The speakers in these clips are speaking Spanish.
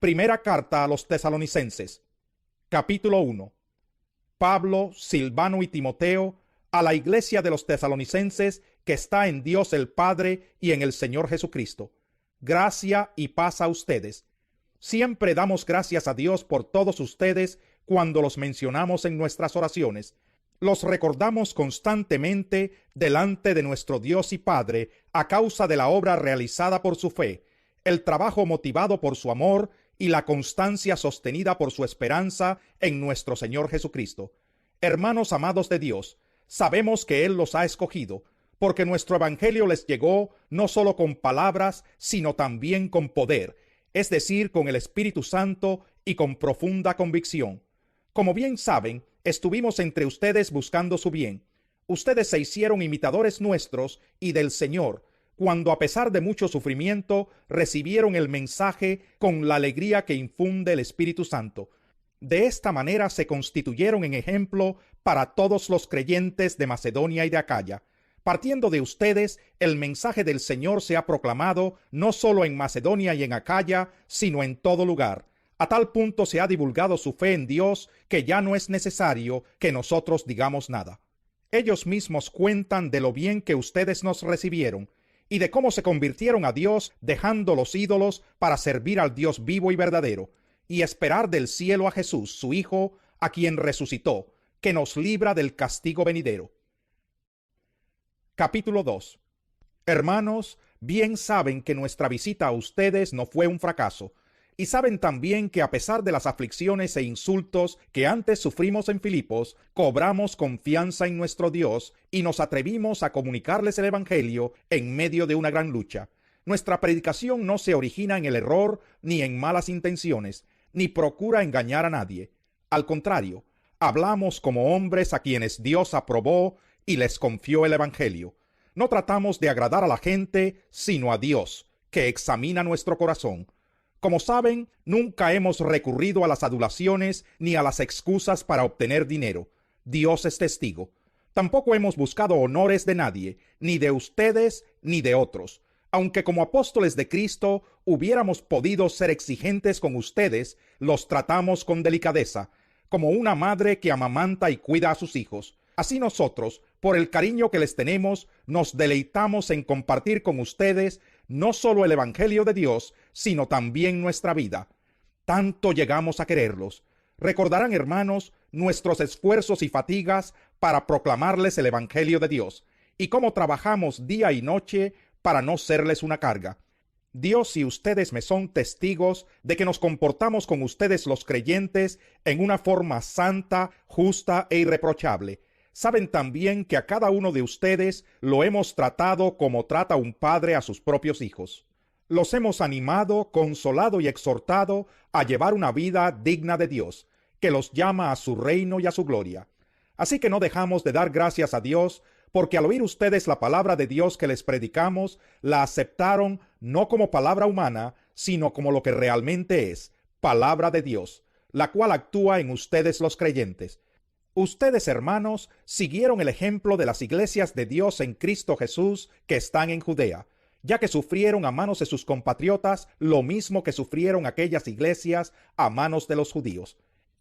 Primera carta a los Tesalonicenses, capítulo 1. Pablo, Silvano y Timoteo, a la iglesia de los Tesalonicenses que está en Dios el Padre y en el Señor Jesucristo. Gracia y paz a ustedes. Siempre damos gracias a Dios por todos ustedes cuando los mencionamos en nuestras oraciones. Los recordamos constantemente delante de nuestro Dios y Padre a causa de la obra realizada por su fe, el trabajo motivado por su amor y la constancia sostenida por su esperanza en nuestro Señor Jesucristo. Hermanos amados de Dios, sabemos que Él los ha escogido, porque nuestro evangelio les llegó no solo con palabras, sino también con poder, es decir, con el Espíritu Santo y con profunda convicción. Como bien saben, estuvimos entre ustedes buscando su bien. Ustedes se hicieron imitadores nuestros y del Señor, cuando a pesar de mucho sufrimiento, recibieron el mensaje con la alegría que infunde el Espíritu Santo. De esta manera se constituyeron en ejemplo para todos los creyentes de Macedonia y de Acaya. Partiendo de ustedes, el mensaje del Señor se ha proclamado no solo en Macedonia y en Acaya, sino en todo lugar. A tal punto se ha divulgado su fe en Dios que ya no es necesario que nosotros digamos nada. Ellos mismos cuentan de lo bien que ustedes nos recibieron y de cómo se convirtieron a Dios dejando los ídolos para servir al Dios vivo y verdadero y esperar del cielo a Jesús, su Hijo, a quien resucitó, que nos libra del castigo venidero. Capítulo 2. Hermanos, bien saben que nuestra visita a ustedes no fue un fracaso, y saben también que a pesar de las aflicciones e insultos que antes sufrimos en Filipos, cobramos confianza en nuestro Dios y nos atrevimos a comunicarles el Evangelio en medio de una gran lucha. Nuestra predicación no se origina en el error ni en malas intenciones, ni procura engañar a nadie. Al contrario, hablamos como hombres a quienes Dios aprobó y les confió el Evangelio. No tratamos de agradar a la gente, sino a Dios, que examina nuestro corazón. Como saben, nunca hemos recurrido a las adulaciones ni a las excusas para obtener dinero. Dios es testigo. Tampoco hemos buscado honores de nadie, ni de ustedes ni de otros. Aunque como apóstoles de Cristo hubiéramos podido ser exigentes con ustedes, los tratamos con delicadeza, como una madre que amamanta y cuida a sus hijos. Así nosotros, por el cariño que les tenemos, nos deleitamos en compartir con ustedes no solo el Evangelio de Dios, sino también nuestra vida. Tanto llegamos a quererlos. Recordarán, hermanos, nuestros esfuerzos y fatigas para proclamarles el Evangelio de Dios, y cómo trabajamos día y noche para no serles una carga. Dios y ustedes me son testigos de que nos comportamos con ustedes los creyentes en una forma santa, justa e irreprochable. Saben también que a cada uno de ustedes lo hemos tratado como trata un padre a sus propios hijos. Los hemos animado, consolado y exhortado a llevar una vida digna de Dios, que los llama a su reino y a su gloria. Así que no dejamos de dar gracias a Dios, porque al oír ustedes la palabra de Dios que les predicamos, la aceptaron no como palabra humana, sino como lo que realmente es, palabra de Dios, la cual actúa en ustedes los creyentes. Ustedes, hermanos, siguieron el ejemplo de las iglesias de Dios en Cristo Jesús que están en Judea, ya que sufrieron a manos de sus compatriotas lo mismo que sufrieron aquellas iglesias a manos de los judíos.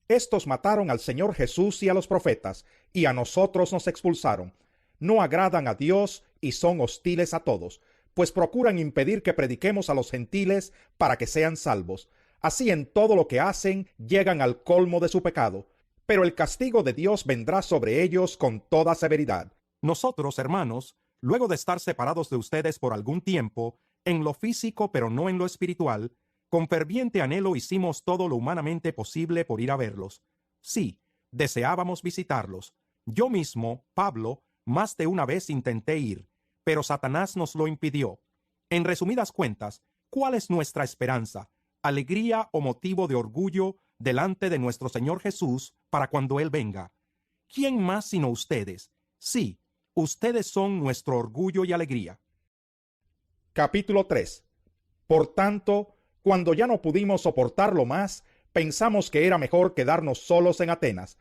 Estos mataron al Señor Jesús y a los profetas, y a nosotros nos expulsaron. No agradan a Dios y son hostiles a todos, pues procuran impedir que prediquemos a los gentiles para que sean salvos. Así en todo lo que hacen llegan al colmo de su pecado. Pero el castigo de Dios vendrá sobre ellos con toda severidad. Nosotros, hermanos, luego de estar separados de ustedes por algún tiempo, en lo físico pero no en lo espiritual, con ferviente anhelo hicimos todo lo humanamente posible por ir a verlos. Sí, deseábamos visitarlos. Yo mismo, Pablo, más de una vez intenté ir, pero Satanás nos lo impidió. En resumidas cuentas, ¿cuál es nuestra esperanza, alegría o motivo de orgullo delante de nuestro Señor Jesús para cuando Él venga? ¿Quién más sino ustedes? Sí, ustedes son nuestro orgullo y alegría. Capítulo 3. Por tanto, cuando ya no pudimos soportarlo más, pensamos que era mejor quedarnos solos en Atenas.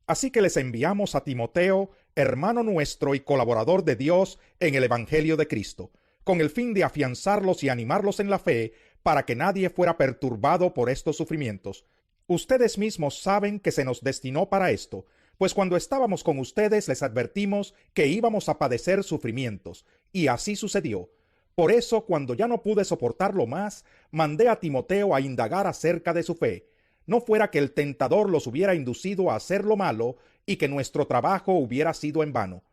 Así que les enviamos a Timoteo, hermano nuestro y colaborador de Dios en el Evangelio de Cristo, con el fin de afianzarlos y animarlos en la fe, para que nadie fuera perturbado por estos sufrimientos. Ustedes mismos saben que se nos destinó para esto, pues cuando estábamos con ustedes les advertimos que íbamos a padecer sufrimientos, y así sucedió. Por eso, cuando ya no pude soportarlo más, mandé a Timoteo a indagar acerca de su fe, no fuera que el tentador los hubiera inducido a hacer lo malo y que nuestro trabajo hubiera sido en vano.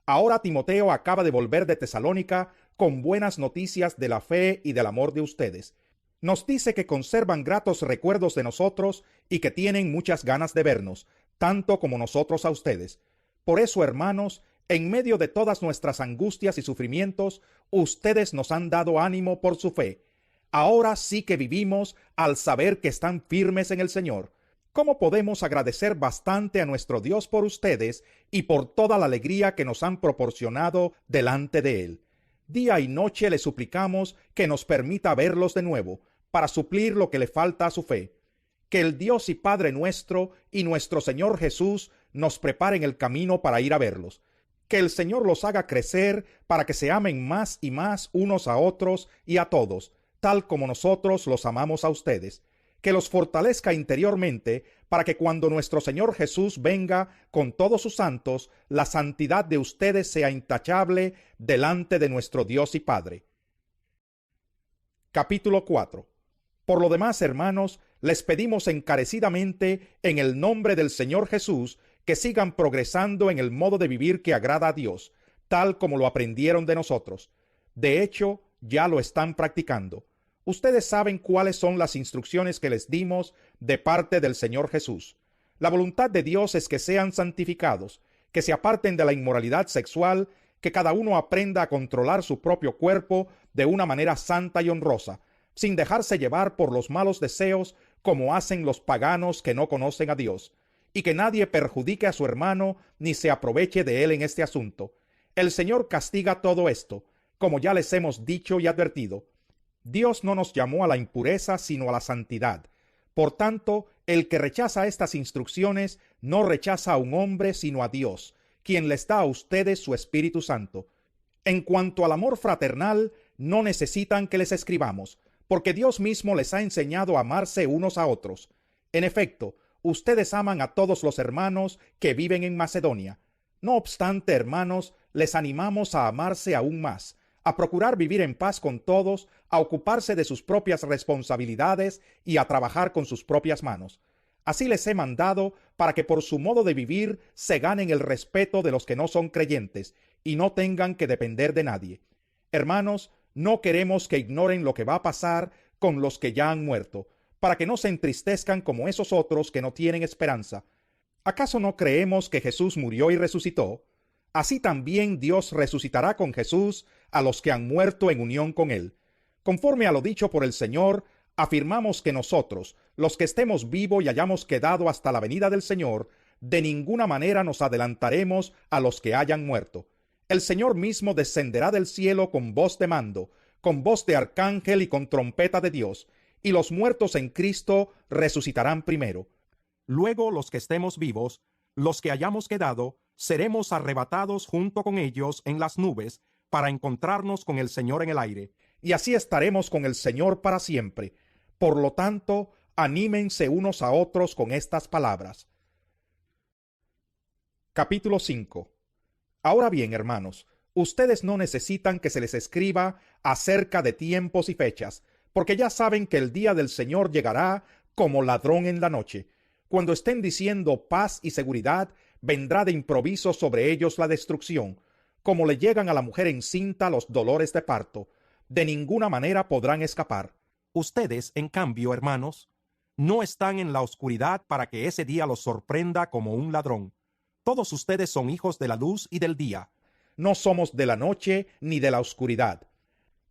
Ahora Timoteo acaba de volver de Tesalónica con buenas noticias de la fe y del amor de ustedes. Nos dice que conservan gratos recuerdos de nosotros y que tienen muchas ganas de vernos, tanto como nosotros a ustedes. Por eso, hermanos, en medio de todas nuestras angustias y sufrimientos, ustedes nos han dado ánimo por su fe. Ahora sí que vivimos al saber que están firmes en el Señor. ¿Cómo podemos agradecer bastante a nuestro Dios por ustedes y por toda la alegría que nos han proporcionado delante de Él? Día y noche le suplicamos que nos permita verlos de nuevo, para suplir lo que le falta a su fe. Que el Dios y Padre nuestro y nuestro Señor Jesús nos preparen el camino para ir a verlos. Que el Señor los haga crecer para que se amen más y más unos a otros y a todos, tal como nosotros los amamos a ustedes. Que los fortalezca interiormente para que cuando nuestro Señor Jesús venga con todos sus santos, la santidad de ustedes sea intachable delante de nuestro Dios y Padre. Capítulo 4. Por lo demás, hermanos, les pedimos encarecidamente en el nombre del Señor Jesús que sigan progresando en el modo de vivir que agrada a Dios, tal como lo aprendieron de nosotros. De hecho, ya lo están practicando. Ustedes saben cuáles son las instrucciones que les dimos de parte del Señor Jesús. La voluntad de Dios es que sean santificados, que se aparten de la inmoralidad sexual, que cada uno aprenda a controlar su propio cuerpo de una manera santa y honrosa, sin dejarse llevar por los malos deseos como hacen los paganos que no conocen a Dios, y que nadie perjudique a su hermano ni se aproveche de él en este asunto. El Señor castiga todo esto, como ya les hemos dicho y advertido. Dios no nos llamó a la impureza, sino a la santidad. Por tanto, el que rechaza estas instrucciones no rechaza a un hombre, sino a Dios, quien les da a ustedes su Espíritu Santo. En cuanto al amor fraternal, no necesitan que les escribamos, porque Dios mismo les ha enseñado a amarse unos a otros. En efecto, ustedes aman a todos los hermanos que viven en Macedonia. No obstante, hermanos, les animamos a amarse aún más, a procurar vivir en paz con todos, a ocuparse de sus propias responsabilidades y a trabajar con sus propias manos. Así les he mandado para que por su modo de vivir se ganen el respeto de los que no son creyentes y no tengan que depender de nadie. Hermanos, no queremos que ignoren lo que va a pasar con los que ya han muerto, para que no se entristezcan como esos otros que no tienen esperanza. ¿Acaso no creemos que Jesús murió y resucitó? Así también Dios resucitará con Jesús a los que han muerto en unión con Él. Conforme a lo dicho por el Señor, afirmamos que nosotros, los que estemos vivos y hayamos quedado hasta la venida del Señor, de ninguna manera nos adelantaremos a los que hayan muerto. El Señor mismo descenderá del cielo con voz de mando, con voz de arcángel y con trompeta de Dios, y los muertos en Cristo resucitarán primero. Luego los que estemos vivos, los que hayamos quedado, seremos arrebatados junto con ellos en las nubes para encontrarnos con el Señor en el aire. Y así estaremos con el Señor para siempre. Por lo tanto, anímense unos a otros con estas palabras. Capítulo 5. Ahora bien, hermanos, ustedes no necesitan que se les escriba acerca de tiempos y fechas, porque ya saben que el día del Señor llegará como ladrón en la noche. Cuando estén diciendo paz y seguridad, vendrá de improviso sobre ellos la destrucción, como le llegan a la mujer encinta los dolores de parto. De ninguna manera podrán escapar. Ustedes, en cambio, hermanos, no están en la oscuridad para que ese día los sorprenda como un ladrón. Todos ustedes son hijos de la luz y del día. No somos de la noche ni de la oscuridad.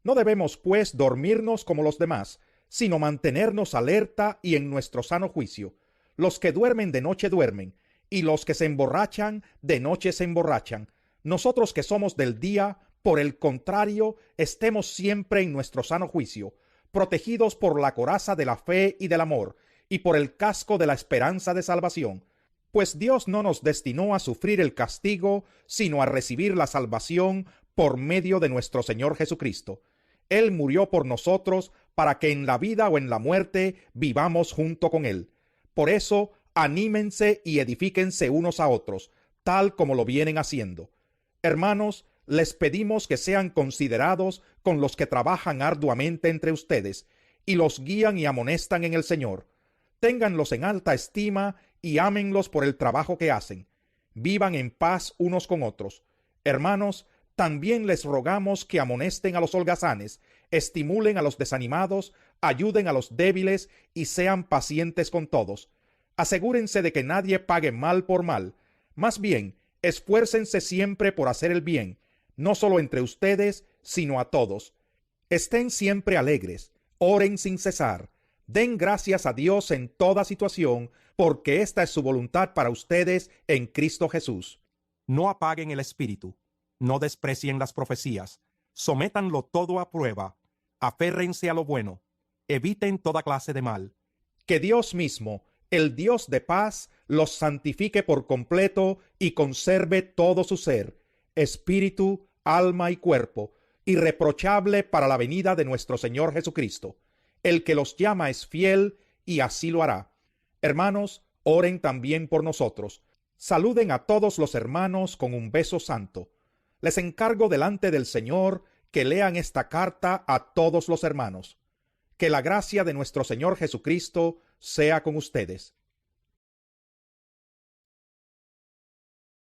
No debemos, pues, dormirnos como los demás, sino mantenernos alerta y en nuestro sano juicio. Los que duermen de noche duermen, y los que se emborrachan de noche se emborrachan. Nosotros que somos del día, por el contrario, estemos siempre en nuestro sano juicio, protegidos por la coraza de la fe y del amor, y por el casco de la esperanza de salvación. Pues Dios no nos destinó a sufrir el castigo, sino a recibir la salvación por medio de nuestro Señor Jesucristo. Él murió por nosotros para que en la vida o en la muerte vivamos junto con Él. Por eso, anímense y edifíquense unos a otros, tal como lo vienen haciendo. Hermanos, les pedimos que sean considerados con los que trabajan arduamente entre ustedes y los guían y amonestan en el Señor. Ténganlos en alta estima y ámenlos por el trabajo que hacen. Vivan en paz unos con otros. Hermanos, también les rogamos que amonesten a los holgazanes, estimulen a los desanimados, ayuden a los débiles y sean pacientes con todos. Asegúrense de que nadie pague mal por mal. Más bien, esfuércense siempre por hacer el bien, no solo entre ustedes, sino a todos. Estén siempre alegres, oren sin cesar, den gracias a Dios en toda situación, porque esta es su voluntad para ustedes en Cristo Jesús. No apaguen el espíritu, no desprecien las profecías, sométanlo todo a prueba, aférrense a lo bueno, eviten toda clase de mal. Que Dios mismo, el Dios de paz, los santifique por completo y conserve todo su ser, espíritu, alma y cuerpo, irreprochable para la venida de nuestro Señor Jesucristo. El que los llama es fiel y así lo hará. Hermanos, oren también por nosotros. Saluden a todos los hermanos con un beso santo. Les encargo delante del Señor que lean esta carta a todos los hermanos. Que la gracia de nuestro Señor Jesucristo sea con ustedes.